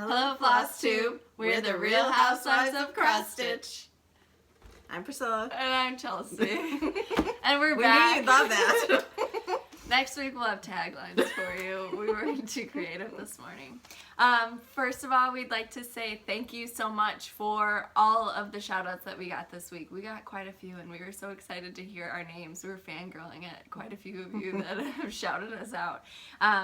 Hello, Flosstube. We're the Real Housewives of Cross Stitch. I'm Priscilla. And I'm Chelsea. And we're We back. knew you'd love that. Next week we'll have taglines for you. We were too creative this morning. First of all, we'd like to say thank you so much for all of the shout outs that we got this week. We got quite a few and we were so excited to hear our names. We were fangirling at quite a few of you that have shouted us out.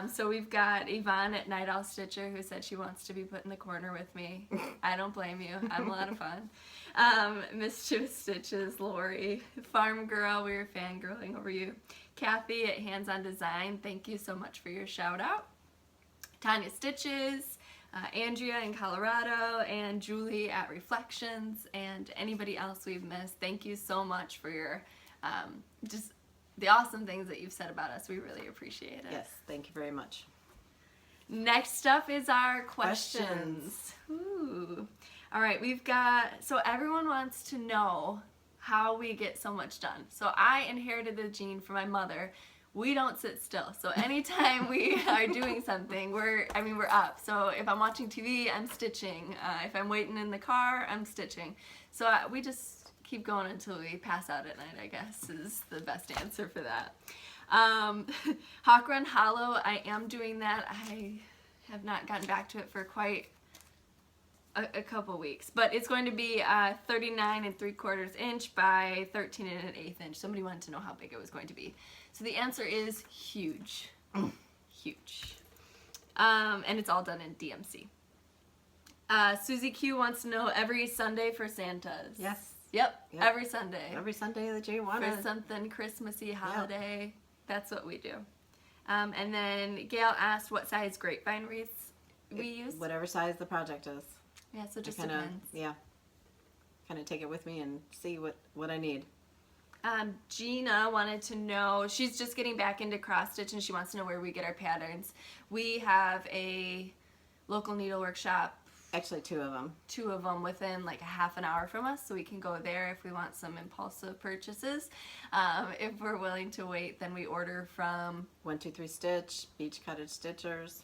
So we've got Yvonne at Night Owl Stitcher who said she wants to be put in the corner with me. I don't blame you. I'm a lot of fun. Mischievous Stitches, Lori, Farm Girl, we were fangirling over you. Kathy at Hands On Design, thank you so much for your shout out. Tanya Stitches, Andrea in Colorado, and Julie at Reflections, and anybody else we've missed, thank you so much for your just the awesome things that you've said about us. We really appreciate it. Yes, thank you very much. Next up is our questions. Ooh. All right, we've got, so everyone wants to know how we get so much done. So I inherited the gene from my mother. We don't sit still. So anytime we are doing something, we're up. So if I'm watching TV, I'm stitching. If I'm waiting in the car, I'm stitching. So we just keep going until we pass out at night, I guess, is the best answer for that. Hawk Run Hollow, I am doing that. I have not gotten back to it for quite a couple weeks, but it's going to be 39 3/4 inch by 13 1/8 inch. Somebody wanted to know how big it was going to be. So the answer is huge. Huge. And it's all done in DMC. Susie Q wants to know every Sunday for Santas. Yes. Yep. Every Sunday. Every Sunday that you want For something Christmassy holiday. Yep. That's what we do. And then Gail asked what size grapevine wreaths we use. Whatever size the project is. Yeah, so just kinda, depends. Yeah. Kind of take it with me and see what I need. Gina wanted to know, she's just getting back into cross stitch and she wants to know where we get our patterns. We have a local needlework shop. Actually, two of them. Two of them within like a half an hour from us, so we can go there if we want some impulsive purchases. If we're willing to wait, then we order from 123 Stitch, Beach Cottage Stitchers.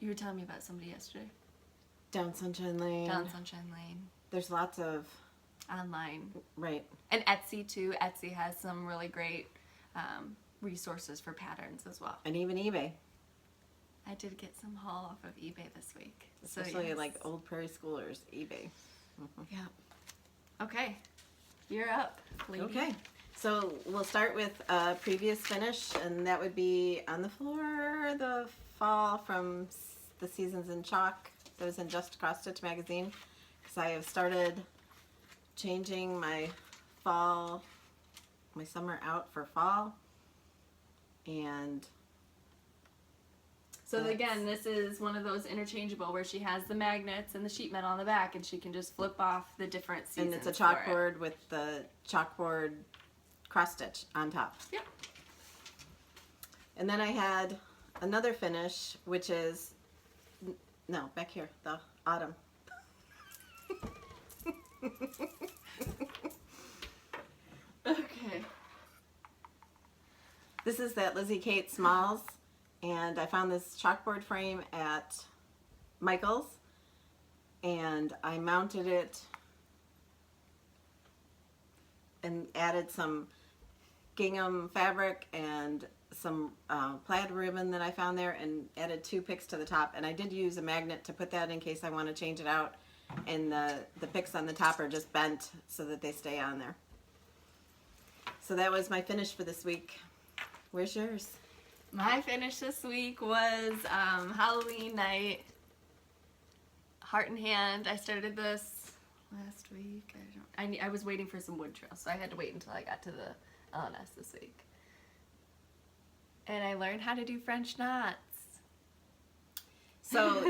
You were telling me about somebody yesterday. Down Sunshine Lane. Down Sunshine Lane. There's lots of online. Right. And Etsy too. Etsy has some really great resources for patterns as well. And even eBay. I did get some haul off of eBay this week. Especially so yes. like old Prairie Schoolers, eBay. Yeah. Okay. You're up, lady. Okay. So we'll start with a previous finish, and that would be On the Floor, the fall from the Seasons in Chalk. That was in Just Cross Stitch magazine, because I have started changing my summer out for fall. And so again, this is one of those interchangeable where she has the magnets and the sheet metal on the back, and she can just flip off the different seasons. And it's a chalkboard with the chalkboard cross stitch on top. Yep. And then I had another finish, which is, no, back here, the autumn. Okay. This is that Lizzie Kate Smalls, and I found this chalkboard frame at Michael's, and I mounted it and added some gingham fabric and some plaid ribbon that I found there, and added 2 picks to the top. And I did use a magnet to put that in case I want to change it out, and the picks on the top are just bent so that they stay on there. So that was my finish for this week. Where's yours? My finish this week was Halloween night, Heart in Hand. I started this last week. I was waiting for some wood trails, so I had to wait until I got to the LNS this week. And I learned how to do French knots. So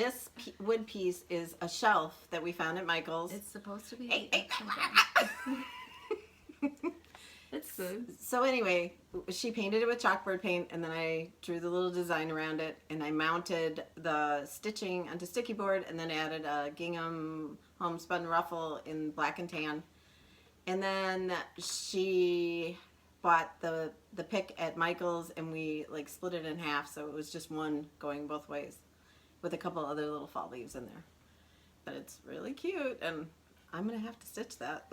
this wood piece is a shelf that we found at Michael's. It's supposed to be. Hey. It's good. So anyway, she painted it with chalkboard paint, and then I drew the little design around it, and I mounted the stitching onto sticky board, and then added a gingham homespun ruffle in black and tan. And then she bought the pick at Michael's, and we like split it in half, so it was just one going both ways. with a couple other little fall leaves in there. But it's really cute, and I'm going to have to stitch that.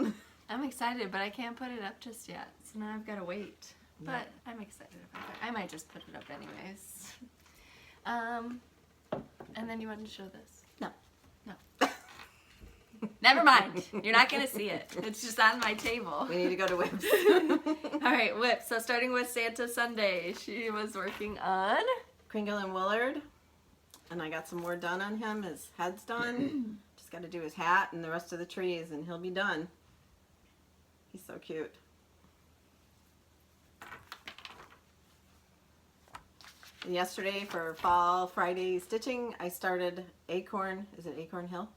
I'm excited, but I can't put it up just yet, so now I've got to wait. Yeah. But I'm excited about it. I might just put it up anyways. And then you want to show this? No. No. Never mind. You're not going to see it. It's just on my table. We need to go to Whips. All right, Whip. So starting with Santa Sunday, she was working on Kringle and Willard. And I got some more done on him. His head's done. Just got to do his hat and the rest of the trees, and he'll be done. He's so cute. And yesterday for Fall Friday stitching, I started Acorn. Is it Acorn Hill?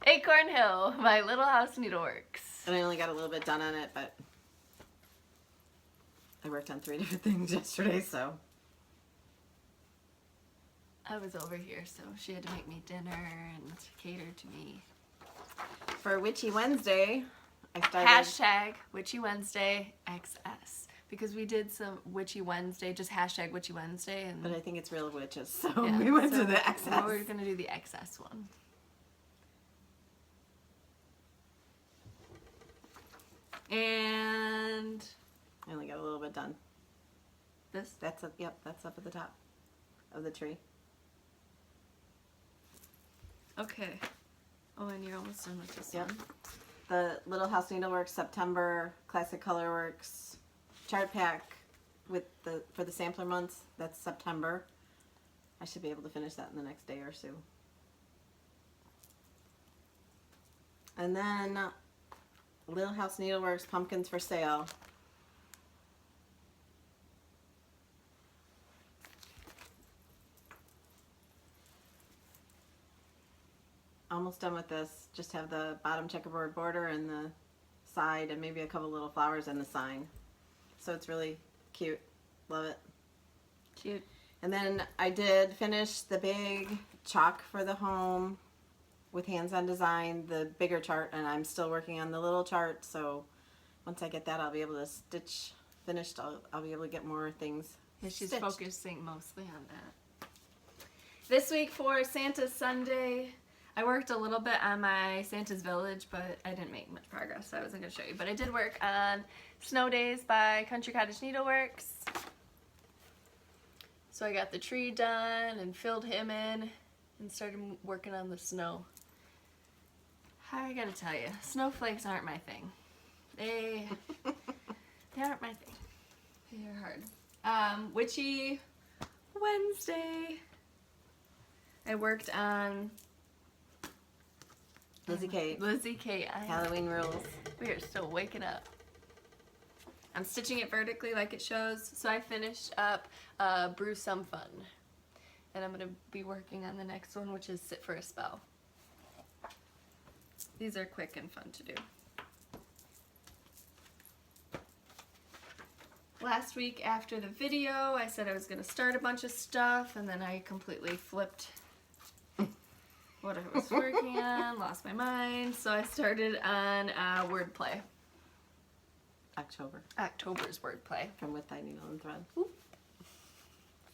Acorn Hill by Little House Needleworks. And I only got a little bit done on it, but I worked on 3 different things yesterday, so. I was over here, so she had to make me dinner and cater to me. For Witchy Wednesday, I started. Hashtag Witchy Wednesday XS. Because we did some Witchy Wednesday, just hashtag Witchy Wednesday. And But I think it's real witches, so yeah, we went so to the XS. We're going to do the XS one. And I only got a little bit done. this? That's up, yep, that's up at the top of the tree. Okay. Oh, and you're almost done with this Yep. one. The Little House Needleworks September Classic Colorworks chart pack with for the sampler months. That's September. I should be able to finish that in the next day or so. And then Little House Needleworks Pumpkins for Sale. Almost done with this. Just have the bottom checkerboard border and the side and maybe a couple little flowers and the sign. So it's really cute. Love it. Cute. And then I did finish the big chalk for the home with hands-on design, the bigger chart, and I'm still working on the little chart. So once I get that, I'll be able to stitch finished. I'll be able to get more things. Yeah, she's stitched. focusing mostly on that. This week for Santa Sunday, I worked a little bit on my Santa's Village, but I didn't make much progress, so I wasn't going to show you. But I did work on Snow Days by Country Cottage Needleworks. So I got the tree done and filled him in and started working on the snow. I gotta tell you, snowflakes aren't my thing. They aren't my thing. They are hard. Witchy Wednesday. I worked on Lizzie Kate. Lizzie Kate. Halloween Rules. We are still waking up. I'm stitching it vertically like it shows. So I finished up Brew Some Fun. And I'm going to be working on the next one, which is Sit for a Spell. These are quick and fun to do. Last week after the video, I said I was going to start a bunch of stuff, and then I completely flipped what I was working on, lost my mind. So I started on wordplay. October's wordplay. From With Thy Needle and Thread. Ooh.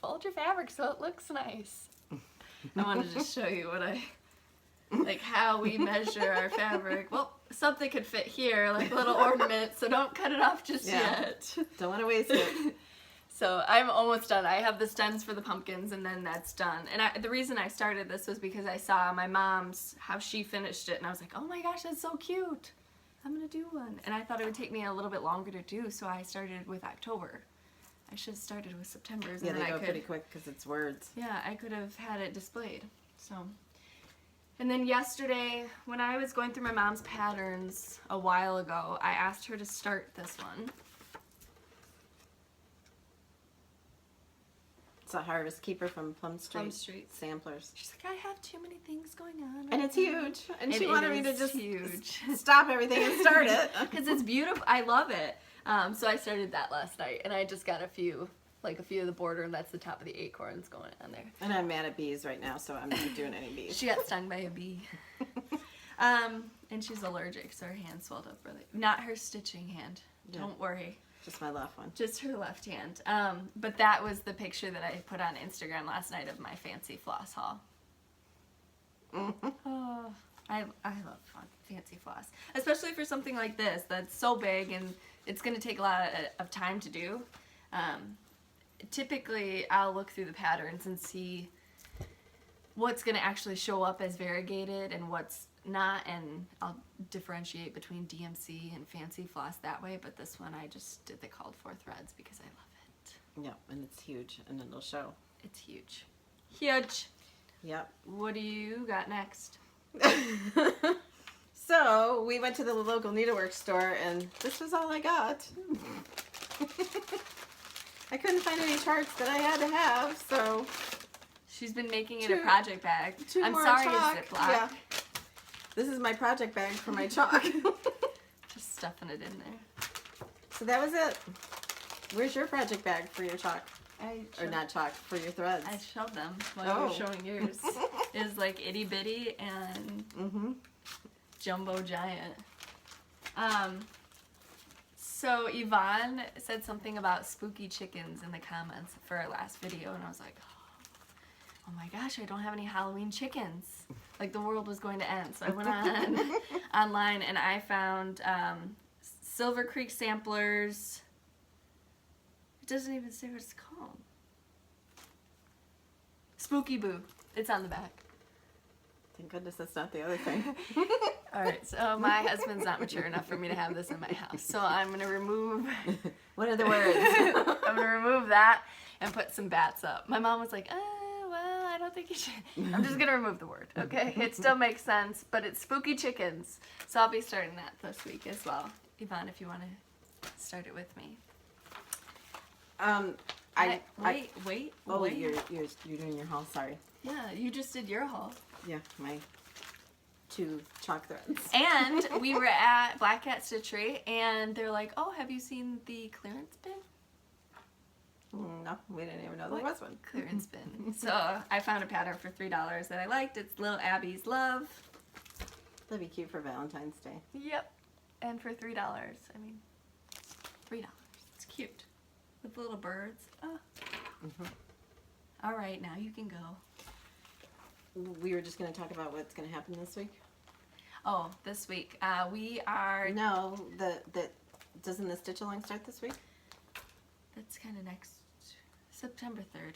Fold your fabric so it looks nice. I wanted to show you what like how we measure our fabric. Well, something could fit here, like a little ornament, so don't cut it off just yet. Don't want to waste it. So I'm almost done. I have the stems for the pumpkins, and then that's done. And the reason I started this was because I saw my mom's, how she finished it, and I was like, oh my gosh, that's so cute. I'm going to do one. And I thought it would take me a little bit longer to do, so I started with October. I should have started with September's. Yeah, and they then go I could, pretty quick because it's words. yeah, I could have had it displayed. So, and then yesterday, when I was going through my mom's patterns a while ago, I asked her to start this one. It's a Harvest Keeper from Plum Street. Samplers. She's like, I have too many things going on. And it's huge. And she It wanted me to is just huge. stop everything and start it. Because it's beautiful. I love it. So I started that last night, and I just got a few of the border, and that's the top of the acorns going on there. And I'm mad at bees right now, so I'm not doing any bees. She got stung by a bee. And she's allergic, so her hand swelled up really. Not her stitching hand. Yeah. Don't worry. Just my left one. Just her left hand. But that was the picture that I put on Instagram last night of my fancy floss haul. Mm-hmm. Oh, I love fancy floss. Especially for something like this that's so big and it's going to take a lot of time to do. Typically, I'll look through the patterns and see what's going to actually show up as variegated and what's not, and I'll differentiate between DMC and fancy floss that way, but this one I just did the called for threads because I love it. Yep, and it's huge, and it'll show. It's huge. Huge. Yep. What do you got next? So, we went to the local needlework store, and this was all I got. I couldn't find any charts that I had to have, so... She's been making it a project bag. I'm more sorry chalk. it's Ziploc. Yeah. This is my project bag for my chalk. Just stuffing it in there. So that was it. Where's your project bag for your chalk? Or not chalk, for your threads? I showed them while you were showing yours. It was like itty bitty and jumbo giant. So Yvonne said something about spooky chickens in the comments for our last video, and I was like, oh my gosh, I don't have any Halloween chickens. Like the world was going to end. So I went on online and I found Silver Creek samplers. It doesn't even say what it's called. Spooky Boo. It's on the back. Thank goodness that's not the other thing. Alright, so my husband's not mature enough for me to have this in my house. So I'm going to remove... What are the words? I'm going to remove that and put some bats up. My mom was like, well, I don't think you should. I'm just going to remove the word, okay? It still makes sense, but it's spooky chickens. So I'll be starting that this week as well. Yvonne, if you want to start it with me. Wait. Oh, you're doing your haul, sorry. Yeah, you just did your haul. Yeah, my 2 chalk threads. And we were at Black Cat Stitchery, and they're like, oh, have you seen the clearance bin? No, we didn't even know there was one. Clearance bin. So I found a pattern for $3 that I liked. It's Little Abby's Love. That'd be cute for Valentine's Day. Yep. And for $3. I mean, $3. It's cute. With little birds. Oh. All right, now you can go. We were just going to talk about what's going to happen this week. Oh, this week. We are... No, doesn't the Stitch Along start this week? That's kind of next... September 3rd.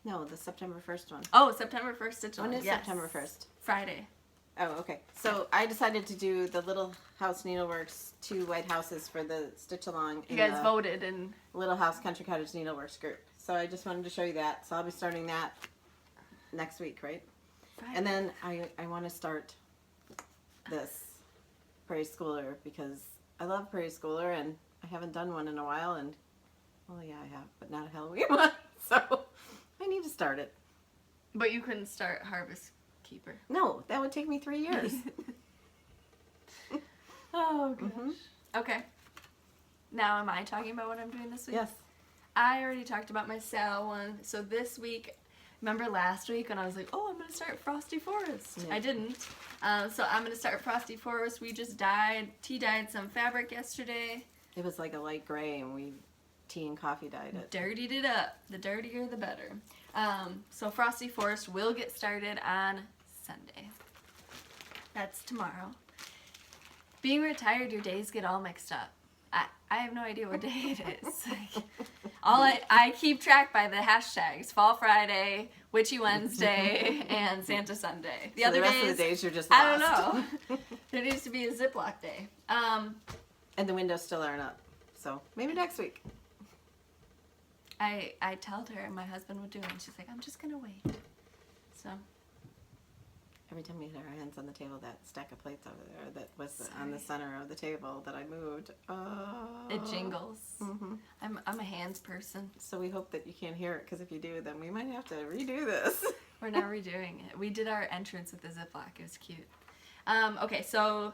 No, the September 1st one. Oh, September 1st Stitch Along. When is September 1st? Friday. Oh, okay. So I decided to do the Little House Needleworks 2 White Houses for the Stitch Along. You guys voted and... Little House Country Cottage Needleworks group. So I just wanted to show you that. So I'll be starting that next week, right? Friday. And then I want to start this Prairie Schooler because I love Prairie Schooler and I haven't done one in a while, and well, yeah, I have, but not a Halloween one. So I need to start it. But you couldn't start Harvest Keeper. No, that would take me 3 years. Oh gosh. Okay. Now am I talking about what I'm doing this week? Yes. I already talked about my Sal one. So this week, remember last week when I was like, oh, I'm going to start Frosty Forest. Yeah. I didn't. So I'm going to start Frosty Forest. We just tea-dyed some fabric yesterday. It was like a light gray, and we tea and coffee dyed it. Dirtied it up. The dirtier, the better. So Frosty Forest will get started on Sunday. That's tomorrow. Being retired, your days get all mixed up. I have no idea what day it is. I keep track by the hashtags: Fall Friday, Witchy Wednesday, and Santa Sunday. The rest of the days you're just lost. I don't know. There needs to be a Ziploc day. And the windows still aren't up, so maybe next week. I told her my husband would do it, and she's like, I'm just gonna wait. So. Every time we hit our hands on the table, that stack of plates over there that was on the center of the table that I moved. It jingles. Mm-hmm. I'm a hands person. So we hope that you can't hear it, because if you do, then we might have to redo this. We're not redoing it. We did our entrance with the Ziploc. It was cute. Okay, so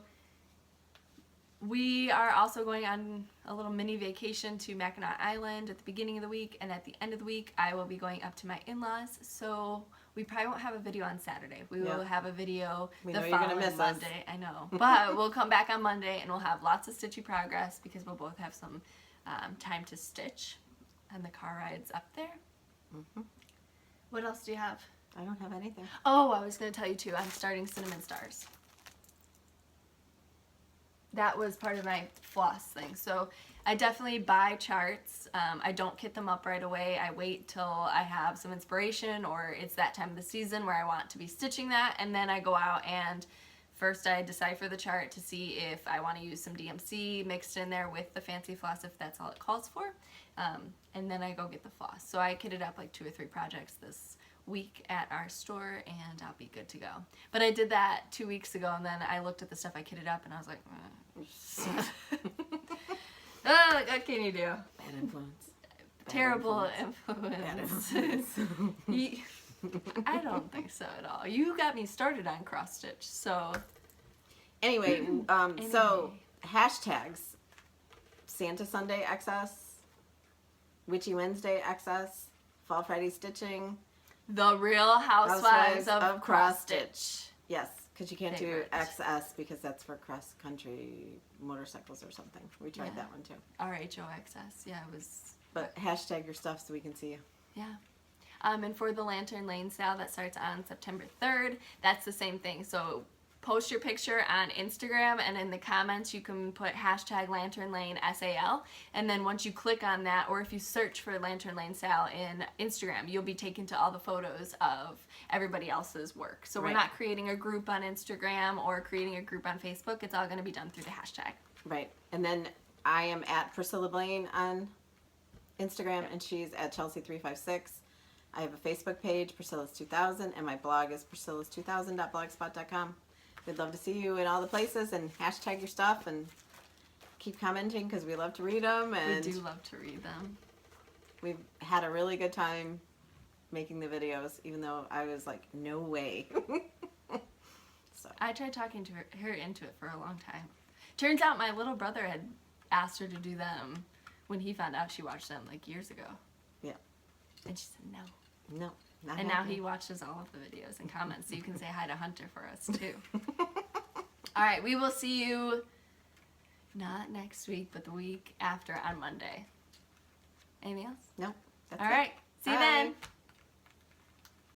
we are also going on a little mini vacation to Mackinac Island at the beginning of the week, and at the end of the week, I will be going up to my in-laws. So we probably won't have a video on Saturday. We will have a video We the know you're gonna following miss us. Monday. I know. But we'll come back on Monday and we'll have lots of stitchy progress because we'll both have some time to stitch and the car rides up there. Mm-hmm. What else do you have? I don't have anything. Oh, I was going to tell you too. I'm starting Cinnamon Stars. That was part of my floss thing. So I definitely buy charts. I don't kit them up right away. I wait till I have some inspiration or it's that time of the season where I want to be stitching that, and then I go out and first I decipher the chart to see if I want to use some DMC mixed in there with the fancy floss if that's all it calls for, and then I go get the floss. So I kitted up like 2 or 3 projects this week at our store and I'll be good to go. But I did that 2 weeks ago and then I looked at the stuff I kitted up and I was like, oh, what can you do? Bad influence. Terrible influence. I don't think so at all. You got me started on cross stitch, so. Anyway, so hashtags: Santa Sunday XS, Witchy Wednesday XS, Fall Friday stitching. The Real Housewives of Cross Stitch. Yes, because you can't Favorite. do XS because that's for cross country motorcycles or something. We tried that one too. RHOXS, yeah, it was. But hashtag your stuff so we can see you. Yeah. And for the Lantern Lane sale that starts on September 3rd, that's the same thing. So post your picture on Instagram and in the comments you can put hashtag Lantern Lane SAL, and then once you click on that, or if you search for Lantern Lane sale in Instagram, you'll be taken to all the photos of everybody else's work. So we're not creating a group on Instagram or creating a group on Facebook. It's all going to be done through the hashtag. Right. And then I am at Priscilla Blaine on Instagram and she's at Chelsea356. I have a Facebook page, Priscilla's 2000, and my blog is priscillas2000.blogspot.com. We'd love to see you in all the places and hashtag your stuff and keep commenting because we love to read them. And we do love to read them. We've had a really good time making the videos, even though I was like, no way. So I tried talking to her into it for a long time. Turns out my little brother had asked her to do them when he found out she watched them like years ago. Yeah. And she said no. No. Not And happening. now he watches all of the videos and comments, so you can say hi to Hunter for us too. All right, we will see you not next week, but the week after on Monday. Anything else? No. That's All it. right, see you Bye. then.